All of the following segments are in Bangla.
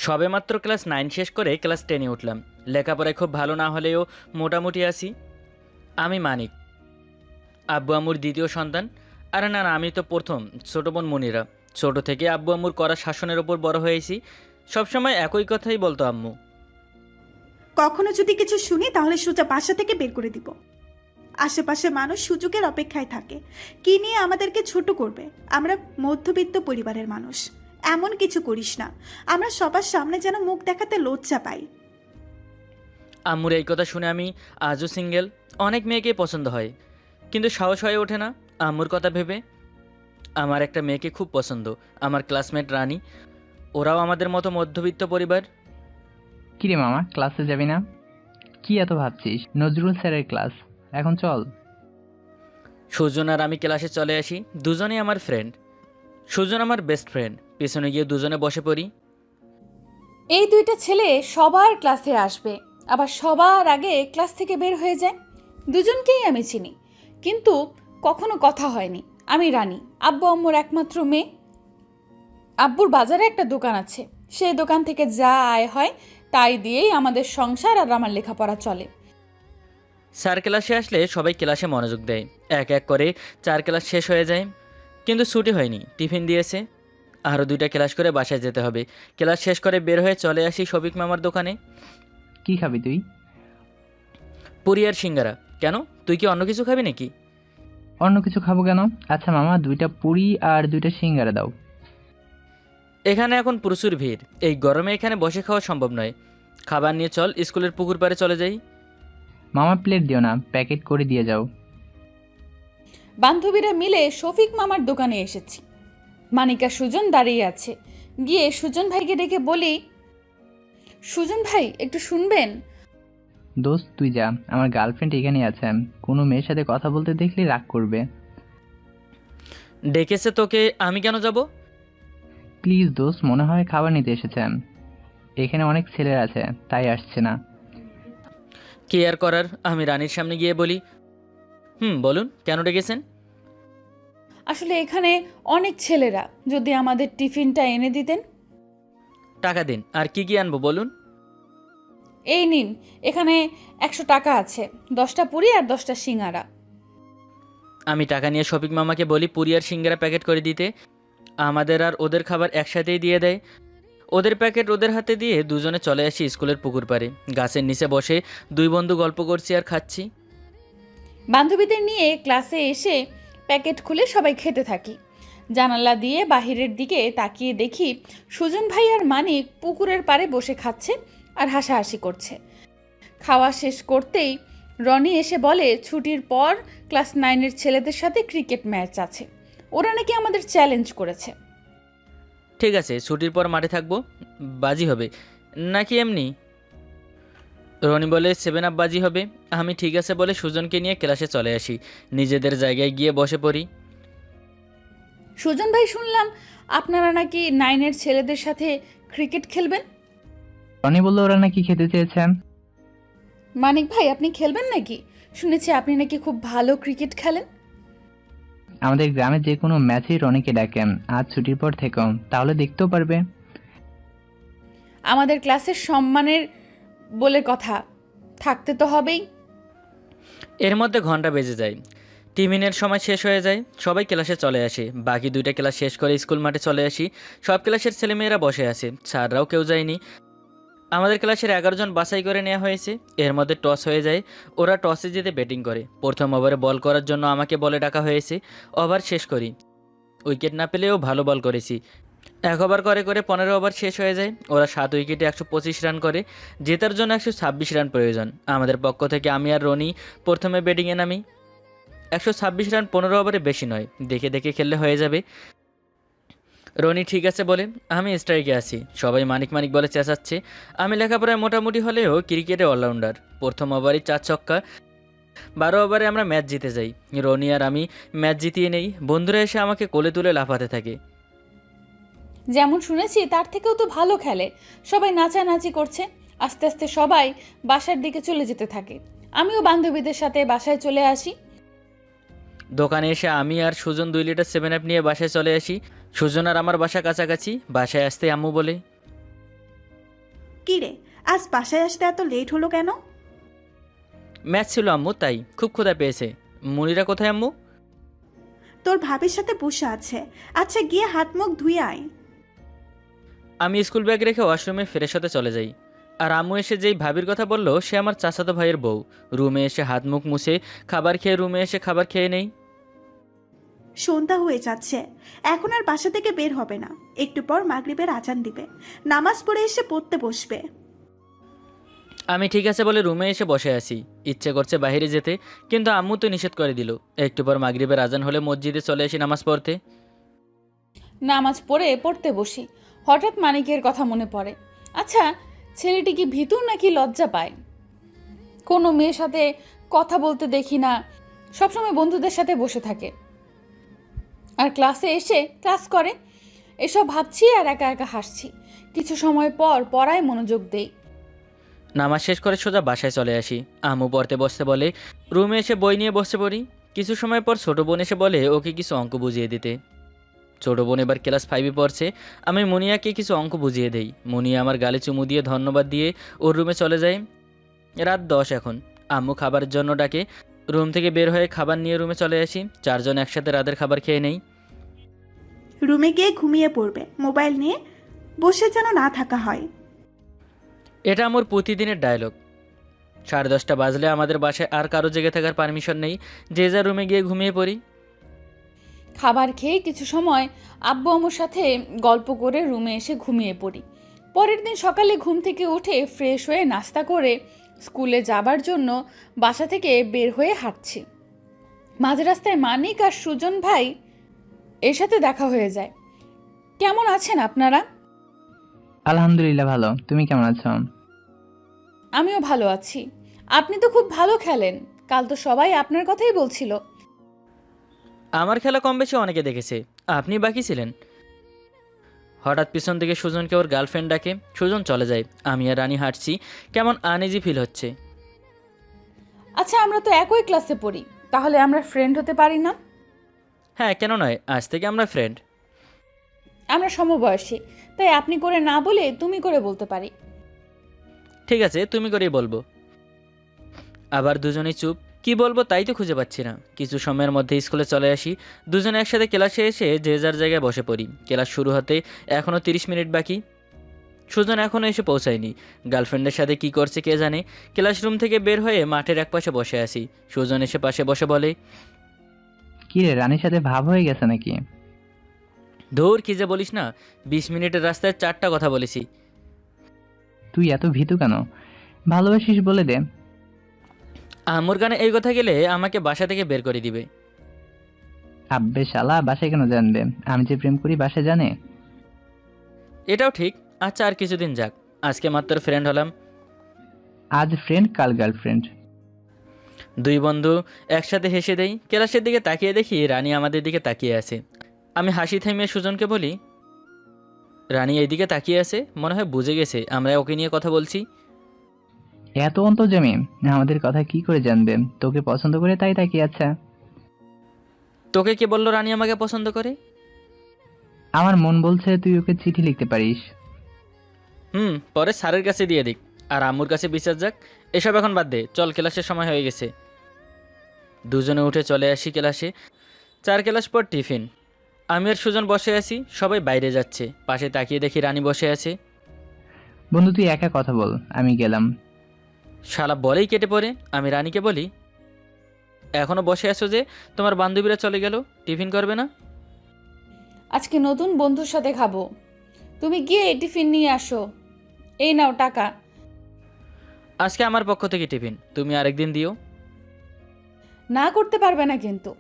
সবেমাত্র ক্লাস 9 শেষ করে ক্লাস 10-এ উঠলাম। লেখাপড়ায় খুব ভালো না হলেও মোটামুটি আছি। আমি মানিক, আব্বু আম্মুর দ্বিতীয় সন্তান। আরে না না, আমি তো প্রথম। ছোট বোন মনিরা। ছোট থেকে আব্বু আম্মুর কড়া শাসনের ওপর বড় হয়েছি। সবসময় একই কথাই বলতো আম্মু। কখনো যদি কিছু শুনি তাহলে সোজা বাসা থেকে বের করে দিব। আশেপাশে মানুষ সুযোগের অপেক্ষায় থাকে কি নিয়ে আমাদেরকে ছোট করবে। আমরা মধ্যবিত্ত পরিবারের মানুষ, এমন কিছু করিস না। আমরা সবার সামনে যেন মুখ দেখাতে লজ্জা পাই। আম্মুর এই কথা শুনে আমি আজও সিঙ্গেল। অনেক মেয়েকে পছন্দ হয়, কিন্তু সাহস হয়ে ওঠে না আম্মুর কথা ভেবে। আমার একটা মেয়েকে খুব পছন্দ, আমার ক্লাসমেট রানী। ওরাও আমাদের মতো মধ্যবিত্ত পরিবার। কিরে মামা, ক্লাসে যাবি না? কি এত ভাবছিস? নজরুল স্যারের ক্লাস, এখন চল। সুজন আর আমি ক্লাসে চলে আসি। দুজনেই আমার ফ্রেন্ড। সুজন আমার বেস্ট ফ্রেন্ড। পেছনে গিয়ে দুজনে বসে পড়ি। এই দুইটা ছেলে সবার ক্লাসে আসবে, আবার সবার আগে ক্লাস থেকে বের হয়ে যায়। দুজনকেই আমি চিনি, কিন্তু কখনো কথা হয়নি। আমি রানী, আব্বু আম্মুর একমাত্র মেয়ে। আব্বুর বাজারে একটা দোকান আছে, সেই দোকান থেকে যা আয় হয় তাই দিয়েই আমাদের সংসার আর আমার লেখাপড়া চলে। স্যার ক্লাসে আসলে সবাই ক্লাসে মনোযোগ দেয়। এক এক করে 4 ক্লাস শেষ হয়ে যায়, কিন্তু ছুটি হয়নি। টিফিন দিয়েছে। আরও 2টা ক্লাস করে বাসায় যেতে হবে। ক্লাস শেষ করে বের হয়ে চলে আসি শফিক মামার দোকানে। কি খাবি তুই? পুরি আর সিঙ্গারা। কেন, তুই কি অন্য কিছু খাবি নাকি? অন্য কিছু খাবো কেন? আচ্ছা মামা, 2টা পুরি আর 2টা সিঙ্গারা দাও। এখানে এখন প্রচুর ভিড়। এই গরমে এখানে বসে খাওয়া সম্ভব নয়। খাবার নিয়ে চল, স্কুলের পুকুর পাড়ে চলে যাই। মামা প্লেট দিও না, প্যাকেট করে দিয়ে যাও। বান্ধবীরা মিলে শফিক মামার দোকানে এসেছি। মানিকা সুজন দাঁড়িয়ে আছে। গিয়ে সুজন ভাইকে ডেকে বলি, সুজন ভাই একটু শুনবেন? দোস্ত তুই যা, আমার গার্লফ্রেন্ড এখানে আছে। কোনো মেয়ের সাথে কথা বলতে দেখলে রাগ করবে। ডেকেছে তোকে, আমি কেন যাব? প্লিজ দোস্ত, মনে হয় খাবার নিতে এসেছে। এখানে অনেক ছেলে আছে, তাই আসছে না। কি আর করার, আমি রানীর সামনে গিয়ে বলি, বলুন কেন ডেকেছেন? আসলে এখানে অনেক ছেলেরা, যদি আমাদের টিফিনটা এনে দিতেন। টাকা দিন, আর কি কি আনবো বলুন। এই নিন, এখানে 100 টাকা আছে, 10টা পুরি আর 10টা সিঙ্গারা। আমি টাকা নিয়ে শফিক মামাকে বলি পুরি আর সিঙ্গারা প্যাকেট করে দিতে। আমাদের আর ওদের খাবার একসাথেই দিয়ে দেয়। ওদের প্যাকেট ওদের হাতে দিয়ে দুজনে চলে আসি স্কুলের পুকুর পাড়ে। গাছের নিচে বসে 2 বন্ধু গল্প করছি আর খাচ্ছি। বান্ধবীদের নিয়ে ক্লাসে এসে প্যাকেট খুলে সবাই খেতে থাকি। জানালা দিয়ে বাহিরের দিকে তাকিয়ে দেখি সুজন ভাই আর মানিক পুকুরের পাড়ে বসে খাচ্ছে আর হাসাহাসি করছে। খাওয়া শেষ করতেই রনি এসে বলে ছুটির পর ক্লাস 9-এর ছেলেদের সাথে ক্রিকেট ম্যাচ আছে। ওরা নাকি আমাদের চ্যালেঞ্জ করেছে। ঠিক আছে, ছুটির পর মাঠে থাকবো। বাজি হবে নাকি এমনি? রনি বলে 7 আপ বাজি হবে। আমি ঠিক আছে বলে সুজনকে নিয়ে ক্লাসে চলে আসি। নিজেদের জায়গায় গিয়ে বসে পড়ি। সুজন ভাই, শুনলাম আপনারা নাকি 9-এর ছেলেদের সাথে ক্রিকেট খেলবেন। রনি বললো ওরা নাকি খেতে চেয়েছেন। মানিক ভাই, আপনি খেলবেন নাকি? শুনেছি আপনি নাকি খুব ভালো ক্রিকেট খেলেন। আমাদের গ্রামে যে কোনো ম্যাচেই রনিকে ডাকেন। আজ ছুটির পর থেকো, তাহলে দেখতেও পারবে। আমাদের ক্লাসের সম্মানের বলে কথা, থাকতে তো হবেই। এর মধ্যে ঘন্টা বেজে যায়। টিফিনের সময় শেষ হয়ে যায়। সবাই ক্লাসে চলে আসে। বাকি 2টা ক্লাস শেষ করে স্কুল মাঠে চলে আসি। সব ক্লাসের ছেলেমেয়েরা বসে আছে, স্যাররাও কেউ যায়নি। আমাদের ক্লাসের 11 জন বাছাই করে নেওয়া হয়েছে। এর মধ্যে টস হয়ে যায়। ওরা টসে জিতে ব্যাটিং করে। প্রথম ওভারে বল করার জন্য আমাকে বলে ডাকা হয়েছে। ওভার শেষ করি। উইকেট না পেলেও ভালো বল করেছি। 1 ওভার করে করে 15 ওভার শেষ হয়ে যায়। ওরা 7 উইকেটে 125 রান করে। জেতার জন্য 126 রান প্রয়োজন। আমাদের পক্ষ থেকে আমি আর রনি প্রথমে ব্যাটিংয়ে নামি। 126 রান 15 ওভারে বেশি নয়, দেখে দেখে খেললে হয়ে যাবে। রনি ঠিক আছে বলে আমি স্ট্রাইকে আছি। সবাই মানিক মানিক বলে চেঁচাচ্ছে। আমি লেখাপড়ায় মোটামুটি হলেও ক্রিকেটে অলরাউন্ডার। প্রথম ওভারই 4 ছক্কা। 12 ওভারে আমরা ম্যাচ জিতে যাই। রনি আর আমি ম্যাচ জিতিয়ে নেই। বন্ধুরা এসে আমাকে কোলে তুলে লাফাতে থাকে। যেমন শুনেছি তার থেকেও তো ভালো খেলে। সবাই নাচানাচি করছে। আস্তে আস্তে সবাই বাসার দিকে চলে যেতে থাকে। আমিও বান্ধবীদের সাথে বাসায় চলে আসি। দোকানে এসে আমি আর সুজন 2 লিটার 7 আপ নিয়ে বাসায় চলে আসি। সুজন আর আমার বাসা কাছাকাছি। বাসায় আসতে আম্মু বলে, কি রে, আজ বাসায় আসতে এত লেট হলো কেন? ম্যাচ ছিল আম্মু, তাই খুব ক্ষুধা পেয়েছে। মুনিরা কোথায় আম্মু? তোর ভাবির সাথে বসে আছে। আচ্ছা, গিয়ে হাত মুখ ধুয়ে আয়। আমি স্কুল ব্যাগ রেখে ওয়াশরুমে ফ্রেশ হতে চলে যাই। আর আম্মু এসে যেই ভাবির কথা বললো সে আমার চাচাতো ভাইয়ের বউ। রুমে এসে হাত মুখ মুছে খাবার খেয়ে রুমে এসে খাবার খেয়ে নেই। সন্ধ্যা হয়ে যাচ্ছে, এখন আর বাসা থেকে বের হবে না। একটু পর মাগরিবের আজান দিবে, নামাজ পড়ে এসে পড়তে বসবে। আমি ঠিক আছে বলে রুমে এসে বসে আছি। ইচ্ছে করছে বাইরে যেতে, কিন্তু আম্মু তো নিষেধ করে দিল। একটু পর মাগরিবের আজান হলে মসজিদে চলে আসি নামাজ পড়তে। নামাজ পড়ে পড়তে বসি, হঠাৎ মানিকের কথা মনে পড়ে। আচ্ছা, ছেলেটি কি ভীতু নাকি লজ্জা পায়? কোনো মেয়ের সাথে কথা বলতে দেখি না, সবসময় বন্ধুদের সাথে বসে থাকে আর ক্লাসে এসে ক্লাস করে। এসব ভাবছি আর একা একা হাসছি। কিছু সময় পর পড়ায় মনোযোগ দেই। নামাজ শেষ করে সোজা বাসায় চলে আসি। আম্মু পড়তে বসতে বলে, রুমে এসে বই নিয়ে বসে পড়ি। কিছু সময় পর ছোটো বোন এসে বলে ওকে কিছু অঙ্ক বুঝিয়ে দিতে। ছোটো বোন এবার ক্লাস 5-এ পড়ছে। আমি মুনিয়াকে কিছু অঙ্ক বুঝিয়ে দেই। মুনিয়া আমার গালে চুমু দিয়ে ধন্যবাদ দিয়ে ওর রুমে চলে যায়। রাত 10 এখন। আম্মু খাবারের জন্য ডাকে। রুম থেকে বের হয়ে খাবার নিয়ে রুমে চলে আসি। 4 জন একসাথে রাতের খাবার খেয়ে নেই। রুমে গিয়ে ঘুমিয়ে পড়বে, মোবাইল নিয়ে বসে যেন না থাকা হয়। এটা আমার প্রতিদিনের ডায়লগ। 10:30 বাজলে আমাদের বাসায় আর কারো জেগে থাকার পারমিশন নেই। যে যার রুমে গিয়ে ঘুমিয়ে পড়ি। খাবার খেয়ে কিছু সময় আব্বু আম্মুর সাথে গল্প করে রুমে এসে ঘুমিয়ে পড়ি। পরের দিন সকালে ঘুম থেকে উঠে ফ্রেশ হয়ে নাস্তা করে স্কুলে যাবার জন্য বাসা থেকে বের হয়ে হাঁটছি। মাঝ রাস্তায় মানিক আর সুজন ভাই এর সাথে দেখা হয়ে যায়। কেমন আছেন আপনারা? আলহামদুলিল্লাহ ভালো। তুমি কেমন আছো? আমিও ভালো আছি। আপনি তো খুব ভালো খেলেন, কাল তো সবাই আপনার কথাই বলছিল। আমার খেলা কম বেশি অনেকে দেখেছে, আপনি বাকি ছিলেন। হঠাৎ পিছন থেকে সুজনকে ওর গার্লফ্রেন্ড ডাকে। সুজন চলে যায়। আমি আর রানী হাঁটছি। কেমন আনইজি ফিল হচ্ছে। আচ্ছা, আমরা তো একই ক্লাসে পড়ি, তাহলে আমরা ফ্রেন্ড হতে পারি না? হ্যাঁ, কেন নয়, আজ থেকে আমরা ফ্রেন্ড। আমরা সমবয়সী, তাই আপনি করে না বলে তুমি করে বলতে পারি। ঠিক আছে, তুমি করেই বলবো। আবার দুজনেই চুপ। কি বলবো তাই তো খুঁজে পাচ্ছি না। কিছু সময়ের মধ্যে স্কুলে চলে আসি। দুজনে একসাথে ক্লাসে এসে যে যার জায়গায় বসে পড়ি। ক্লাস শুরু হতে এখনও 30 মিনিট বাকি। সুজন এখনও এসে পৌঁছায়নি। গার্লফ্রেন্ডের সাথে কি করছে কে জানে। ক্লাসরুম থেকে বের হয়ে মাঠের একপাশে বসে আছি। সুজন এসে পাশে বসে বলে, কি রে, রানীর সাথে ভাব হয়ে গেছে নাকি? ধুর কি যে বলিস না, 20 মিনিটের রাস্তায় 4টা কথা বলেছি। তুই এত ভীতু কেন? ভালোবাসিস বলে দে। আম্মুর গানে এই কথা গেলে আমাকে বাসা থেকে বের করে দিবে। আব্বে শালা, বাসায় কেন জানবে? আমি যে প্রেম করি বাসায় জানে? এটাও ঠিক। আচ্ছা, আর কিছুদিন যাক। আজকে মাত্র ফ্রেন্ড হলাম। আজ ফ্রেন্ড, কাল গার্লফ্রেন্ড। দুই বন্ধু একসাথে হেসে দেই। ক্লাসের দিকে তাকিয়ে দেখি রানী আমাদের দিকে তাকিয়ে আছে। আমি হাসি থামিয়ে সুজনকে বলি, রানী এইদিকে তাকিয়ে আছে, মনে হয় বুঝে গেছে আমরা ওকে নিয়ে কথা বলছি। এত অন্তর্যামী, আমাদের কথা কি করে জানবে? তোকে পছন্দ করে তাই তাকিয়ে আছে। তোকে কে বললো রানী আমাকে পছন্দ করে? আমার মন বলছে তুই ওকে চিঠি লিখতে পারিস। পরে স্যারের কাছে দিয়ে দিক, আর আম্মুর কাছে বিচার যাক। এসব এখন বাদ দে, চল, ক্লাসের সময় হয়ে গেছে। দুজনে উঠে চলে আসি ক্লাসে। 4 ক্লাস পর টিফিন। আমি আর সুজন বসে আছি, সবাই বাইরে যাচ্ছে। পাশে তাকিয়ে দেখি রানী বসে আছে। বন্ধু তুই একা কথা বল, আমি গেলাম। শালা বলেই কেটে পড়ে। আমি রানীকে বলি, এখনও বসে আছো যে? তোমার বান্ধবীরা চলে গেল, টিফিন করবে না? আজকে নতুন বন্ধুর সাথে খাবো, তুমি গিয়ে টিফিন নিয়ে আসো। এই নাও টাকা। আজকে আমার পক্ষ থেকে টিফিন, তুমি আরেকদিন দিও। না করতে পারবে না কিন্তু।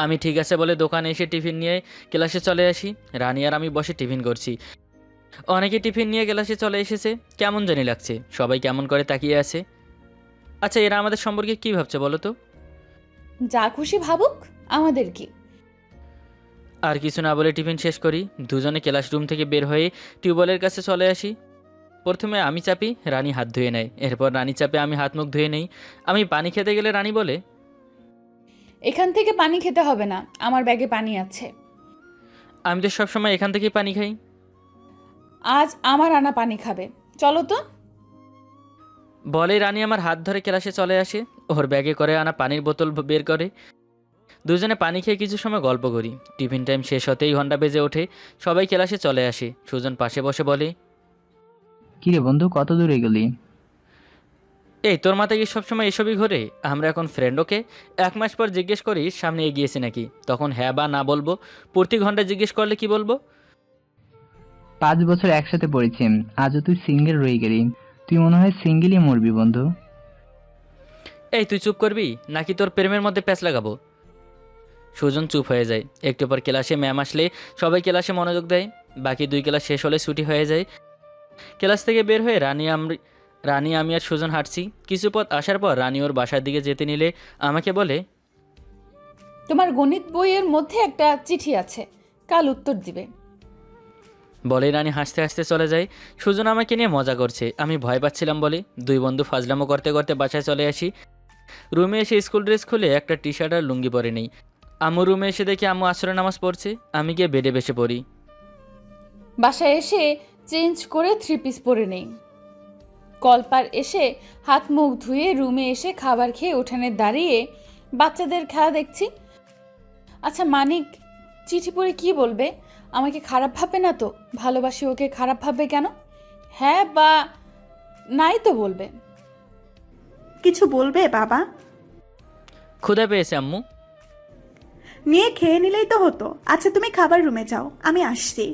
আমি ঠিক আছে বলে দোকানে এসে টিফিন নিয়ে ক্লাসে চলে আসি। রানী আর আমি বসে টিফিন করছি। অনেকে টিফিন নিয়ে ক্লাসে চলে এসেছে। কেমন জানি লাগছে, সবাই কেমন করে তাকিয়ে আছে। আচ্ছা, এরা আমাদের সম্পর্কে কী ভাবছে বলো তো? যা খুশি ভাবুক, আমাদের কি। আর কিছু না বলে টিফিন শেষ করি। দুজনে ক্লাসরুম থেকে বের হয়ে টিউবওয়েলের কাছে চলে আসি। প্রথমে আমি চাপি, রানী হাত ধুয়ে নেয়। এরপর রানী চাপে, আমি হাত মুখ ধুয়ে নেই। আমি পানি খেতে গেলে রানী বলে, এখান থেকে পানি খেতে হবে না, আমার ব্যাগে পানি আছে। আমি তো সবসময় এখান থেকেই পানি খাই। আজ আমার আনা পানি খাবে, চলো তো। বলে রানী আমার হাত ধরে ক্লাসে চলে আসে, ওর ব্যাগে করে আনা পানির বোতল বের করে। দুজনে পানি খেয়ে কিছু সময় গল্প করি। টিফিন টাইম শেষ হতেই ঘন্টা বেজে ওঠে, সবাই ক্লাসে চলে আসে। সুজন পাশে বসে বলে, কিরে বন্ধু, কত দূরে গেলি? এই তোর মাথায় কি সবসময় এসবই ঘোরে? আমরা এখন ফ্রেন্ড, ওকে? 1 মাস পর জিজ্ঞেস করিস সামনে এগিয়েছে নাকি, তখন হ্যাঁ বা না বলবো। প্রতি ঘন্টা জিজ্ঞেস করলে কি বলবো? 5 বছর একসাথে পড়েছি, আজও তুই সিঙ্গেল রয়ে গেলি। তুই মনে হয় সিঙ্গেলই মরবি বন্ধু। এই তুই চুপ করবি নাকি তোর প্রেমের মধ্যে প্যাঁচ লাগাবো? সুজন চুপ হয়ে যায়। একটু পর ক্লাসে ম্যাম আসলে সবাই ক্লাসে মনোযোগ দেয়। বাকি 2 ক্লাস শেষ হলে ছুটি হয়ে যায়। ক্লাস থেকে বের হয়ে রানী আমি আর সুজন হাঁটছি। কিছু পথ আসার পর রানী ওর বাসার দিকে যেতে নিলে আমাকে বলে, তোমার গণিত বইয়ের মধ্যে একটা চিঠি আছে, কাল উত্তর দিবে। বলে রানী হাসতে হাসতে চলে যায়। সুজন আমাকে নিয়ে মজা করছে, আমি ভয় পাচ্ছিলাম বলে 2 বন্ধু ফাজলামো করতে করতে বাসায় চলে আসি। রুমে এসে স্কুল ড্রেস খুলে একটা টি শার্ট আর লুঙ্গি পরে নেই। আম্মু রুমে এসে দেখি আম্মু আসরের নামাজ পড়ছে। আমি গিয়ে বেডে বসে পড়ি। বাসায় এসে চেঞ্জ করে 3 পিস পরে নেই। কলপার এসে হাত মুখ ধুয়ে রুমে এসে খাবার খেয়ে উঠানে দাঁড়িয়ে বাচ্চাদের খেলা দেখছি। আচ্ছা মানিক চিঠি পড়ে কি বলবে? আমাকে খারাপ ভাববে না তো? ভালোবাসি ওকে, খারাপ ভাববে কেন? হ্যাঁ বা নাই তো বলবে। কিছু বলবে বাবা? ক্ষুধা পেয়েছে আম্মু। নিয়ে খেয়ে নিলেই তো হতো। আচ্ছা তুমি খাবার রুমে যাও, আমি আসছি।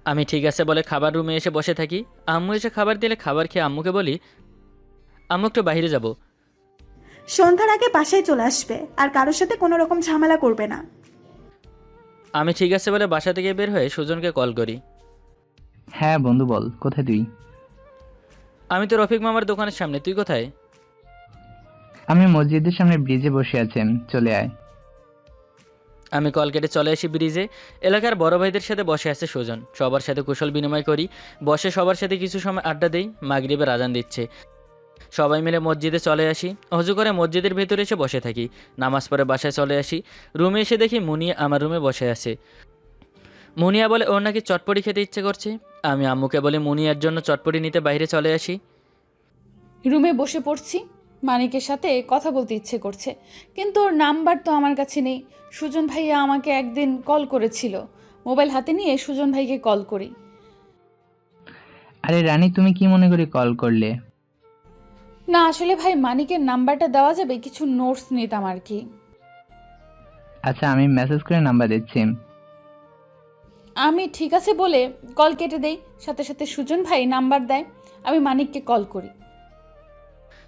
আমি ঠিক আছে বলে খাবার রুমে এসে বসে থাকি। আম্মু এসে খাবার দিলে খাবার খেয়ে আম্মুকে বলি, আম্মু একটু বাইরে যাব। সন্ধ্যার আগে বাসায় চলে আসবে, আর কারোর সাথে কোনো রকম ঝামেলা করবে না। আমি ঠিক আছে বলে বাসা থেকে বের হয়ে সুজনকে কল করি। হ্যাঁ বন্ধু বল, কোথায় তুই? আমি তো রফিক মামার দোকানের সামনে, তুই কোথায়? আমি মসজিদের সামনে ব্রিজে বসে আছি, চলে আয়। আমি কল কেটে চলে আসি ব্রিজে। এলাকার বড় ভাইদের সাথে বসে আছে সুজন। সবার সাথে কুশল বিনিময় করি। বসে সবার সাথে কিছু সময় আড্ডা দেই। মাগরিবের আজান দিচ্ছে। সবাই মিলে মসজিদে চলে আসি। অজু করে মসজিদের ভেতরে এসে বসে থাকি। নামাজ পড়ে বাসায় চলে আসি। রুমে এসে দেখি মুনিয়া আমার রুমে বসে আছে। মুনিয়া বলে ওর নাকি চটপটি খেতে ইচ্ছে করছে। আমি আম্মুকে বলে মুনিয়ার জন্য চটপটি নিতে বাইরে চলে আসি। রুমে বসে পড়ছি, মানিকের সাথে কথা বলতে ইচ্ছে করছে, কিন্তু ওর নাম্বার তো আমার কাছে নেই। সুজন ভাইয়া আমাকে একদিন কল করেছিল, মোবাইল হাতে নিয়ে সুজন ভাইকে কল করি। আরে রানী, তুমি কি মনে করে কল করলে? না আসলে ভাই মানিকের নাম্বারটা দেওয়া যাবে? কিছু নোটস নিতাম আর কি। আচ্ছা আমি মেসেজ করে নাম্বার দিচ্ছি। আমি ঠিক আছে বলে কল কেটে দেই, সাথে সাথে সুজন ভাই নাম্বার দেয়। আমি মানিককে কল করি।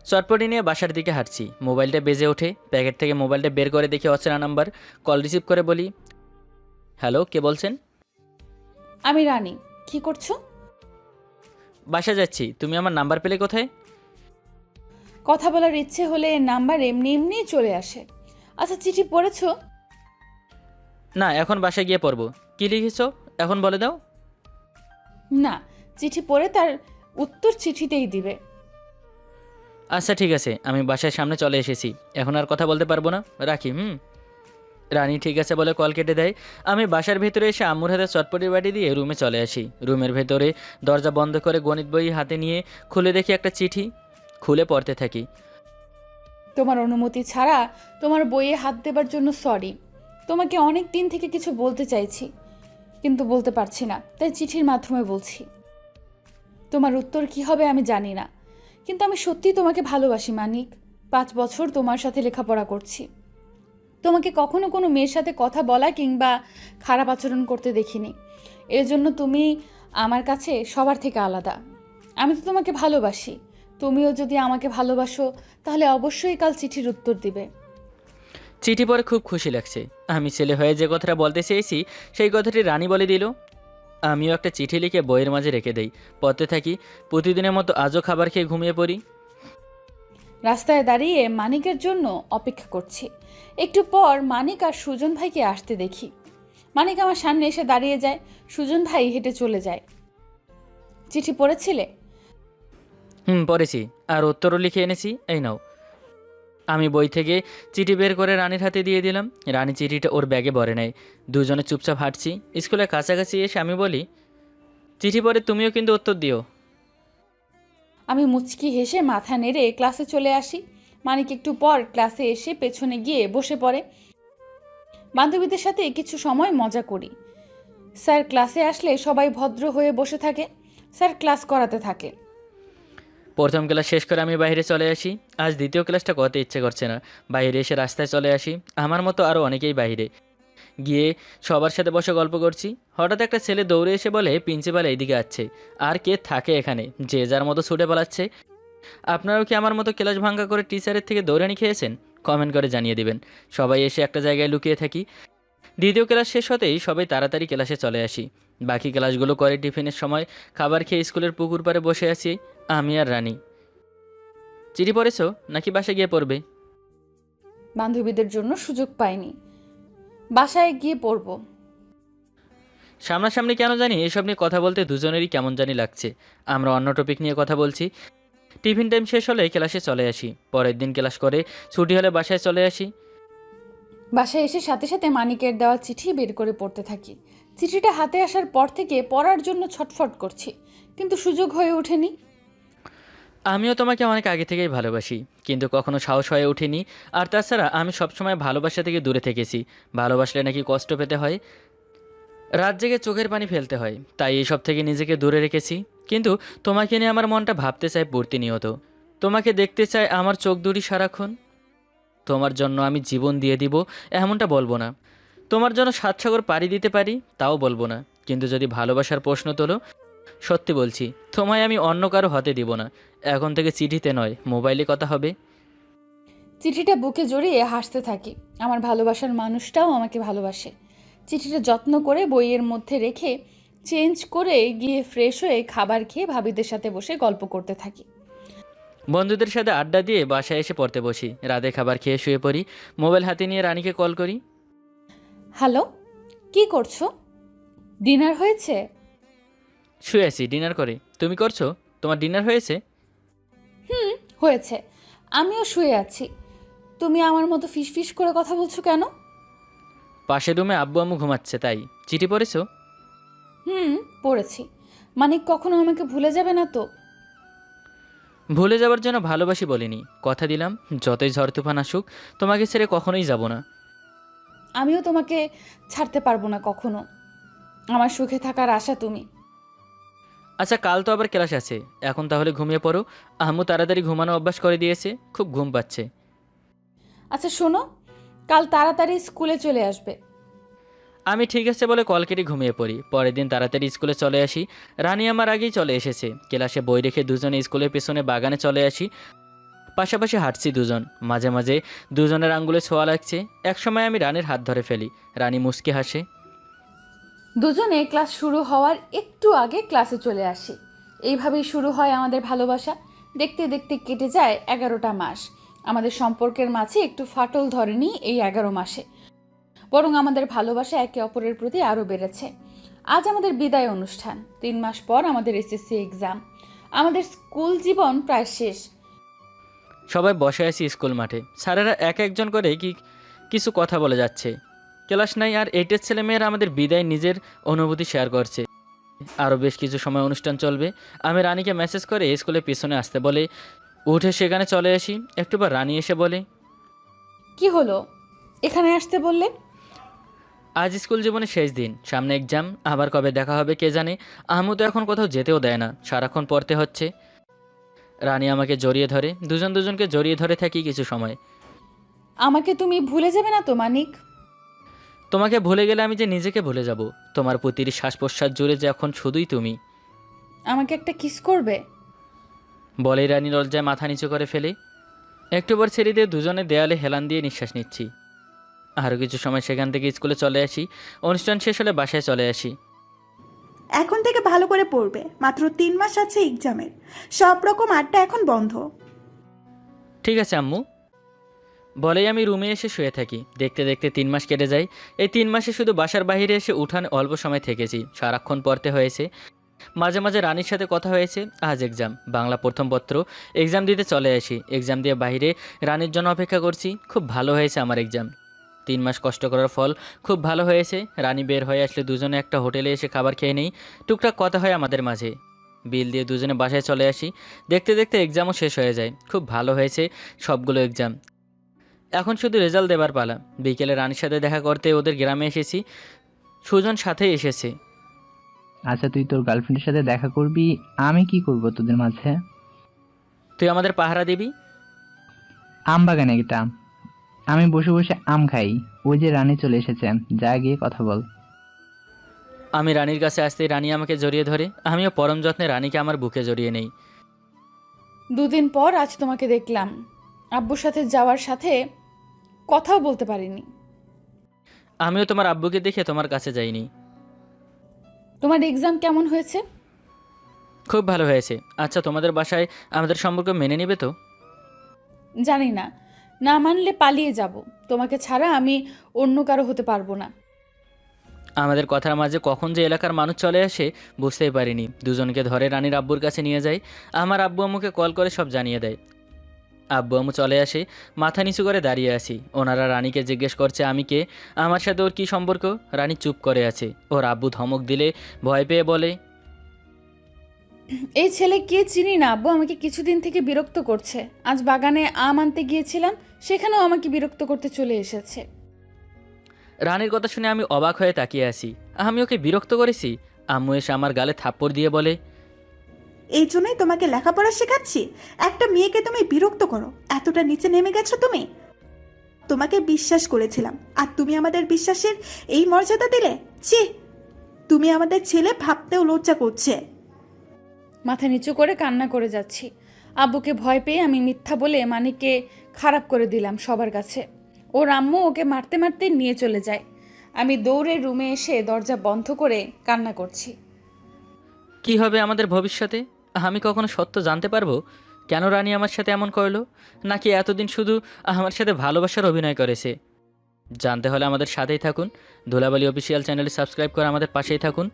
চটপটি নিয়ে বাসার দিকে হাঁটছি। মোবাইলটা বেজে ওঠে। প্যাকেট থেকে মোবাইলটা বের করে দেখি অচেনা নাম্বার। কল রিসিভ করে বলি, হ্যালো, কে বলছেন? আমি রানী, কি করছো? বাসা যাচ্ছি। তুমি আমার নাম্বার পেলে কোথায়? কথা বলার ইচ্ছে হলে নাম্বার এমনি এমনি চলে আসে। আচ্ছা চিঠি পড়েছো? না, এখন বাসায় গিয়ে পড়বো। কী লিখেছো এখন বলে দাও। না, চিঠি পড়ে তার উত্তর চিঠিতেই দিবে। আচ্ছা ঠিক আছে, আমি বাসার সামনে চলে এসেছি। এখন আর কথা বলতে পারবো না, রাখি। রানী ঠিক আছে বলে কল কেটে দেয়। আমি বাসার ভেতরে এসে আম্মুর হাতে চটপটির বাটি দিয়ে রুমে চলে আসি। রুমের ভেতরে দরজা বন্ধ করে গণিত বই হাতে নিয়ে খুলে দেখি একটা চিঠি। খুলে পড়তে থাকি। তোমার অনুমতি ছাড়া তোমার বইয়ে হাত দেবার জন্য সরি। তোমাকে অনেক দিন থেকে কিছু বলতে চাইছি, কিন্তু বলতে পারছি না, তাই চিঠির মাধ্যমে বলছি। তোমার উত্তর কি হবে আমি জানি না, কিন্তু আমি সত্যি তোমাকে ভালোবাসি মানিক। 5 বছর তোমার সাথে লেখাপড়া করছি। তোমাকে কখনো কোনো মেয়ের সাথে কথা বলা কিংবা খারাপ আচরণ করতে দেখিনি। এর জন্য তুমি আমার কাছে সবার থেকে আলাদা। আমি তো তোমাকে ভালোবাসি। তুমিও যদি আমাকে ভালোবাসো তাহলে অবশ্যই কাল চিঠির উত্তর দিবে। চিঠি পড়ে খুব খুশি লাগছে। আমি ছেলে হয়ে যে কথাটা বলতে চেয়েছি সেই কথাটি রানী বলে দিল। আমিও একটা চিঠি লিখে বইয়ের মাঝে রেখে দেই। পড়তে থাকি। প্রতিদিনের মতো আজও খাবার খেয়ে ঘুমিয়ে পড়ি। রাস্তায় দাঁড়িয়ে মানিকের জন্য অপেক্ষা করছি। একটু পর মানিক আর সুজন ভাইকে আসতে দেখি। মানিক আমার সামনে এসে দাঁড়িয়ে যায়, সুজন ভাই হেঁটে চলে যায়। চিঠি পড়েছিলে? পড়েছি, আর উত্তরও লিখে এনেছি, এই নাও। আমি বই থেকে চিঠি বের করে রানীর হাতে দিয়ে দিলাম। রানী চিঠিটা ওর ব্যাগে ভরে নেয়। দুজনে চুপচাপ হাঁটছি। স্কুলের কাছাকাছি এসে আমি বলি, চিঠি পড়ে তুমিও কিন্তু উত্তর দিও। আমি মুচকি হেসে মাথা নেড়ে ক্লাসে চলে আসি। মানিক একটু পর ক্লাসে এসে পেছনে গিয়ে বসে পড়ে। বান্ধবীদের সাথে কিছু সময় মজা করি। স্যার ক্লাসে আসলে সবাই ভদ্র হয়ে বসে থাকে। স্যার ক্লাস করাতে থাকে। প্রথম ক্লাস শেষ করে আমি বাইরে চলে আসি। আজ দ্বিতীয় ক্লাসটা করতে ইচ্ছে করছে না। বাইরে এসে রাস্তায় চলে আসি। আমার মতো আরও অনেকেই বাইরে গিয়ে সবার সাথে বসে গল্প করছি। হঠাৎ একটা ছেলে দৌড়ে এসে বলে প্রিন্সিপাল এইদিকে আসছে। আর কে থাকে এখানে, যে যার মতো ছুটে পালাচ্ছে। আপনারাও কি আমার মতো ক্লাস ভাঙ্গা করে টিচারের থেকে দৌড়ানি খেয়েছেন? কমেন্ট করে জানিয়ে দিবেন। সবাই এসে একটা জায়গায় লুকিয়ে থাকি। দ্বিতীয় ক্লাস শেষ হতেই সবাই তাড়াতাড়ি ক্লাসে চলে আসি। বাকি ক্লাসগুলো করে টিফিনের সময় খাবার খেয়ে স্কুলের পুকুর পাড়ে বসে আছি আমি আর রানী। চিঠি পড়েছো নাকি বাসায় গিয়ে পড়বে? বান্ধবীদের জন্য সুযোগ পাইনি, বাসায় গিয়ে পড়ব। সামনাসামনি কেন জানি এসব নিয়ে কথা বলতে দুজনেরই কেমন জানি লাগছে। আমরা অন্য টপিক নিয়ে কথা বলছি। টিফিন টাইম শেষ হলে ক্লাসে চলে আসি। পরের দিন ক্লাস করে ছুটি হলে বাসায় চলে আসি। বাসায় এসে সাথে সাথে মানিকের দেওয়া চিঠি বের করে পড়তে থাকি। চিঠিটা হাতে আসার পর থেকে পড়ার জন্য ছটফট করছি, কিন্তু সুযোগ হয়ে ওঠেনি। আমিও তোমাকে অনেক আগে থেকেই ভালোবাসি, কিন্তু কখনো সাহস হয়ে ওঠেনি। আর তাছাড়া আমি সবসময় ভালোবাসা থেকে দূরে থেকেছি। ভালোবাসলে নাকি কষ্ট পেতে হয়, রাত জেগে চোখের পানি ফেলতে হয়, তাই এইসব থেকে নিজেকে দূরে রেখেছি। কিন্তু তোমাকে নিয়ে আমার মনটা ভাবতে চায় প্রতিনিয়ত। তোমাকে দেখতে চায় আমার চোখ দুটি সারাক্ষণ। তোমার জন্য আমি জীবন দিয়ে দিব এমনটা বলবো না। তোমার জন্য ৭ সাগর পাড়ি দিতে পারি তাও বলবো না। কিন্তু যদি ভালোবাসার প্রশ্ন তোলো, সত্যি বলছি, তোমায় আমি অন্য কারো হতে দিব না। এখন থেকে চিঠিতে নয়, মোবাইলে কথা হবে। চিঠিটা বুকে জড়িয়ে হাসতে থাকি। আমার ভালোবাসার মানুষটাও আমাকে ভালোবাসে। চিঠিটা যত্ন করে বইয়ের মধ্যে রেখে চেঞ্জ করে গিয়ে ফ্রেশ হয়ে খাবার খেয়ে ভাবিদের সাথে বসে গল্প করতে থাকি। বন্ধুদের সাথে আড্ডা দিয়ে বাসায় এসে পড়তে বসি। রাতে খাবার খেয়ে শুয়ে পড়ি। মোবাইল হাতে নিয়ে রানীকে কল করি। হ্যালো, কি করছো? ডিনার হয়েছে? শুয়ে আছি ডিনার করে। তুমি করছো? তোমার ডিনার হয়েছে? হয়েছে। আমিও শুয়ে আছি। তুমি আমার মতো ফিসফিস করে কথা বলছো কেন? পাশের রুমে আব্বু আম্মু ঘুমাচ্ছে তাই। চিঠি পড়েছো? পড়েছি। মানিক কখনো আমাকে ভুলে যাবে না তো? ভুলে যাওয়ার জন্য ভালোবাসি বলিনি, কথা দিলাম যতই ঝড় তুফান আসুক তোমাকে ছেড়ে কখনোই যাব না। আমিও তোমাকে ছাড়তে পারবো না কখনো। আমার সুখে থাকার আশা তুমি। আচ্ছা, কাল তো আবার ক্লাস আছে, এখন তাহলে ঘুমিয়ে পড়ো। আম্মু তাড়াতাড়ি ঘুমানো অভ্যাস করে দিয়েছে, খুব ঘুম পাচ্ছে। আচ্ছা শোনো, কাল তাড়াতাড়ি স্কুলে চলে আসবে। আমি ঠিক আছে বলে কল কেটে ঘুমিয়ে পড়ি। পরের দিন তাড়াতাড়ি স্কুলে চলে আসি। রানী আমার আগেই চলে এসেছে। ক্লাসে বই রেখে দুজনে স্কুলের পেছনে বাগানে চলে আসি। পাশাপাশি হাঁটছি দুজন। মাঝে মাঝে দুজনের আঙ্গুলে ছোঁয়া লাগছে। একসময় আমি রানীর হাত ধরে ফেলি। রানী মুচকি হাসে। দুজনে ক্লাস শুরু হওয়ার একটু আগে ক্লাসে চলে আসি। এইভাবেই শুরু হয় আমাদের ভালোবাসা। দেখতে দেখতে কেটে যায় 11টা মাস। আমাদের সম্পর্কের মাঝে একটু ফাটল ধরেনি এই 11 মাসে, বরং আমাদের ভালোবাসা একে অপরের প্রতি আরও বেড়েছে। আজ আমাদের বিদায় অনুষ্ঠান। 3 মাস পর আমাদের এসএসসি এক্সাম। আমাদের স্কুল জীবন প্রায় শেষ। সবাই বসে আছি স্কুল মাঠে। স্যারেরা এক একজন করে কিছু কথা বলে যাচ্ছে। ক্লাস নাই আর 8-এর ছেলেমেয়েরা আমাদের বিদায় নিজের অনুভূতি শেয়ার করছে। আরও বেশ কিছু সময় অনুষ্ঠান চলবে। আমি রানীকে মেসেজ করে স্কুলের পিছনে আসতে বলে উঠে সেখানে চলে আসি। একটুবার রানী এসে বলে, কি হলো, এখানে আসতে বললে? আজ স্কুল জীবনের শেষ দিন, সামনে এক্সাম, আবার কবে দেখা হবে কে জানে। আম্মু তো এখন কোথাও যেতেও দেয় না, সারাক্ষণ পড়তে হচ্ছে। রানী আমাকে জড়িয়ে ধরে, দুজনকে জড়িয়ে ধরে থাকি কিছু সময়। আমাকে তুমি ভুলে যাবে না তো মানিক? তোমাকে ভুলে গেলে আমি যে নিজেকে ভুলে যাব। তোমার প্রতিটি শ্বাস প্রশ্বাস জুড়ে যে এখন শুধুই তুমি। আমাকে একটা কিস করবে? বলেই রানী লজ্জায় মাথা নিচু করে ফেলে। একটুবার ছেড়ে দিয়ে দুজনে দেয়ালে হেলান দিয়ে নিঃশ্বাস নিচ্ছি। আরও কিছু সময় সেখান থেকে স্কুলে চলে আসি। অনুষ্ঠান শেষ হলে বাসায় চলে আসি। এখন থেকে ভালো করে পড়বে, মাত্র 3 মাস আছে এক্সামের। সব রকম আড্ডা এখন বন্ধ। ঠিক আছে আম্মু। বলেই আমি রুমে এসে শুয়ে থাকি। দেখতে দেখতে 3 মাস কেটে যায়। এই 3 মাসে শুধু বাসার বাইরে এসে উঠানে অল্প সময় থেকেছি, সারাক্ষণ পড়তে হয়েছে। মাঝে মাঝে রানীর সাথে কথা হয়েছে। আজ এক্সাম, বাংলা প্রথম পত্র। এক্সাম দিতে চলে আসি। এক্সাম দিয়ে বাইরে রানীর জন্য অপেক্ষা করছি। খুব ভালো হয়েছে আমার এক্সাম। 3 মাস কষ্ট করার ফল খুব ভালো হয়েছে। রানী বের হয়ে আসলে দুজনে একটা হোটেলে এসে খাবার খেয়ে নেই। টুকটাক কথা হয় আমাদের মাঝে। বিল দিয়ে দুজনে বাসায় চলে আসি। দেখতে দেখতে এক্সামও শেষ হয়ে যায়। খুব ভালো হয়েছে সবগুলো এক্সাম। এখন শুধু রেজাল্ট দেবার পালা। বিকেলে রানীর সাথে দেখা করতে ওদের গ্রামে এসেছি। সুজন সাথেই এসেছে। আচ্ছা, তুই তোর গার্লফ্রেন্ডের সাথে দেখা করবি, আমি কি করব তোদের মাঝে? তুই আমাদের পাহারা দিবি। আম বাগানে এটা, আমি বসে বসে আম খাই। ওই যে রানী চলে এসেছে, যা গিয়ে কথা বল। আমি রানীর কাছে আসতেই রানী আমাকে জড়িয়ে ধরে। আমিও পরম যত্নে রানীকে আমার বুকে জড়িয়ে নেই। 2 দিন পর আজ তোমাকে দেখলাম। আব্বুর সাথে যাওয়ার সাথে কথাও বলতে পারিনি। আমিও তোমার আব্বুকে দেখে তোমার কাছে যাইনি। তোমার এক্সাম কেমন হয়েছে? খুব ভালো হয়েছে। আচ্ছা, তোমাদের বাসায় আমাদের সম্পর্ক মেনে নেবে তো? জানি না, না মানলে পালিয়ে যাব। তোমাকে ছাড়া আমি অন্য কারো হতে পারবো না। আমাদের কথার মাঝে কখন যে এলাকার মানুষ চলে আসে বুঝতেই পারিনি। দুজনকে ধরে রানীর আব্বুর কাছে নিয়ে যায়। আমার আব্বু আম্মুকে কল করে সব জানিয়ে দেয়। আব্বু আম্মু চলে আসে। মাথা নিচু করে দাঁড়িয়ে আছি। ওনারা রানীকে জিজ্ঞেস করছে আমি কে, আমার সাথে ওর কী সম্পর্ক। রানী চুপ করে আছে। ওর আব্বু ধমক দিলে ভয় পেয়ে বলে, এই ছেলে কে চিনি না, আব্বু আমাকে কিছুদিন থেকে বিরক্ত করছে। আজ বাগানে আম আনতে গিয়েছিলাম, সেখানেও আমাকে বিরক্ত করতে চলে এসেছে। রানীর কথা শুনে আমি অবাক হয়ে তাকিয়ে আছি। আমি ওকে বিরক্ত করেছি? আম্মু এসে আমার গালে থাপ্পড় দিয়ে বলে, এই জন্যই তোমাকে লেখাপড়া শেখাচ্ছি। একটা মেয়েকে তুমি বিরক্ত করো, এতটা নিচে নেমে গেছো তুমি। তোমাকে বিশ্বাস করেছিলাম, আর তুমি আমাদের বিশ্বাসের এই মর্যাদা দিলে। ছি, তুমি আমাদের ছেলে ভাবতেও লজ্জা করছে। মাথা নিচু করে কান্না করে যাচ্ছি। আব্বুকে ভয় পেয়ে আমি মিথ্যা বলে মানিককে খারাপ করে দিলাম সবার কাছে। ওর আম্মু ওকে মারতে মারতে নিয়ে চলে যায়। আমি দৌড়ে রুমে এসে দরজা বন্ধ করে কান্না করছি। কি হবে আমাদের ভবিষ্যতে? আমি কখনো সত্য জানতে পারবো? কেন রানী আমার সাথে এমন করলো? নাকি এতদিন শুধু আমার সাথে ভালোবাসার অভিনয় করেছে? জানতে হলে আমাদের সাথেই থাকুন। ধুলাবালি অফিসিয়াল চ্যানেলে সাবস্ক্রাইব করে আমাদের পাশেই থাকুন।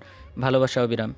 ভালোবাসা অবিরাম।